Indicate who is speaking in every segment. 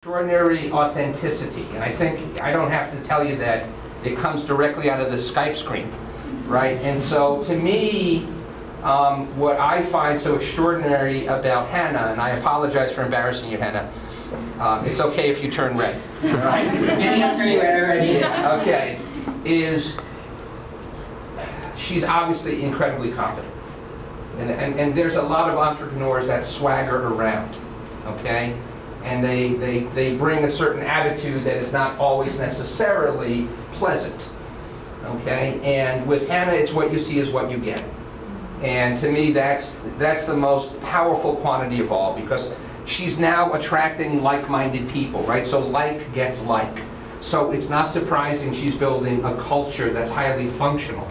Speaker 1: Extraordinary authenticity, and I think I don't have to tell you that it comes directly out of the Skype screen, right? And so to me, what I find so extraordinary about Hannah, and I apologize for embarrassing you, Hannah, it's okay if you turn red, all right?
Speaker 2: Maybe I'm turning red already.
Speaker 1: Okay, is she's obviously incredibly competent, and there's a lot of entrepreneurs that swagger around, okay? And they bring a certain attitude that is not always necessarily pleasant, okay? And with Hannah, it's what you see is what you get. And to me, that's the most powerful quantity of all, because she's now attracting like-minded people, right? So like gets like. So it's not surprising she's building a culture that's highly functional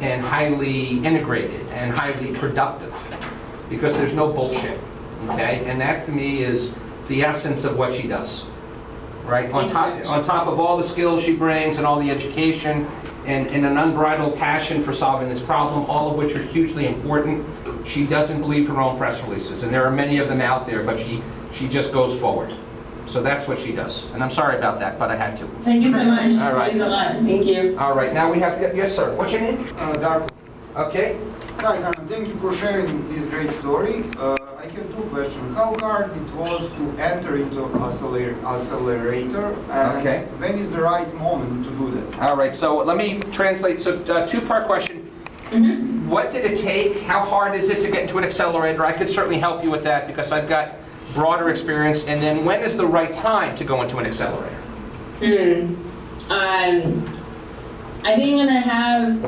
Speaker 1: and highly integrated and highly productive, because there's no bullshit, okay? And that to me is the essence of what she does, right? On top of all the skills she brings and all the education and an unbridled passion for solving this problem, all of which are hugely important, she doesn't believe her own press releases, and there are many of them out there, but she just goes forward. So that's what she does. And I'm sorry about that, but I had to.
Speaker 2: Thank you so much.
Speaker 1: All right.
Speaker 2: Thanks a lot. Thank you.
Speaker 1: All right, now we have, yes sir, what's your name?
Speaker 3: Darko.
Speaker 1: Okay.
Speaker 3: Hi, Hannah. Thank you for sharing this great story. I have two questions. How hard it was to enter into accelerator, and
Speaker 1: Okay.
Speaker 3: when is the right moment to do that?
Speaker 1: All right, so let me translate. So two-part question. What did it take? How hard is it to get into an accelerator? I could certainly help you with that because I've got broader experience. And then when is the right time to go into an accelerator?
Speaker 2: I think I'm gonna have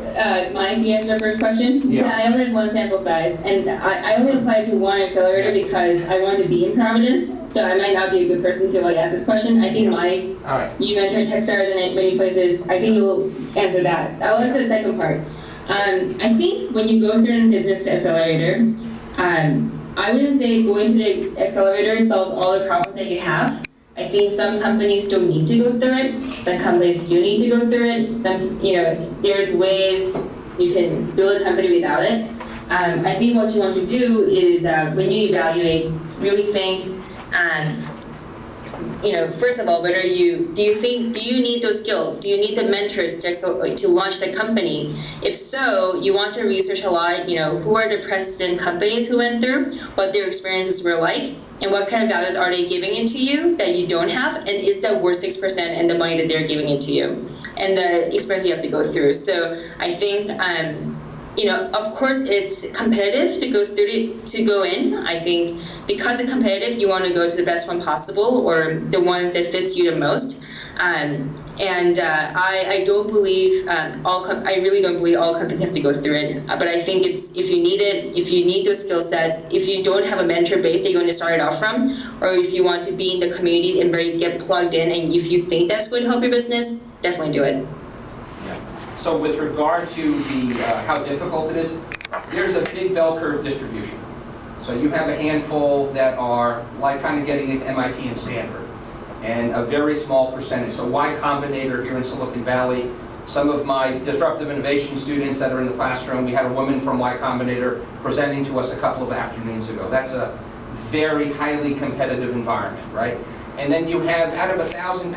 Speaker 2: Mike answer the first question.
Speaker 1: Yeah.
Speaker 2: I only have one sample size, and I only applied to one accelerator because I wanted to be in Providence. So I might not be a good person to ask this question. I think Mike,
Speaker 1: All right.
Speaker 2: you mentored Techstars in many places. I think you'll answer that. I'll answer the second part. I think when you go through a business accelerator, I wouldn't say going to the accelerator solves all the problems that you have. I think some companies don't need to go through it. Some companies do need to go through it. There's ways you can build a company without it. I think what you want to do is when you evaluate, really think, first of all, do you need those skills? Do you need the mentors to launch the company? If so, you want to research a lot, who are the precedent companies who went through, what their experiences were like, and what kind of values are they giving it to you that you don't have, and is that worth 6% and the money that they're giving it to you, and the experience you have to go through. So I think, of course it's competitive to go in. I think because it's competitive, you want to go to the best one possible, or the ones that fits you the most. I don't believe I really don't believe all companies have to go through it. But I think if you need those skill sets, if you don't have a mentor base that you're going to start it off from, or if you want to be in the community and really get plugged in, and if you think that's going to help your business, definitely do it.
Speaker 1: So with regard to how difficult it is, there's a big bell curve distribution. So you have a handful that are like kind of getting into MIT and Stanford, and a very small percentage. So Y Combinator here in Silicon Valley, some of my disruptive innovation students that are in the classroom, we had a woman from Y Combinator presenting to us a couple of afternoons ago. That's a very highly competitive environment, right? And then you have out of a thousand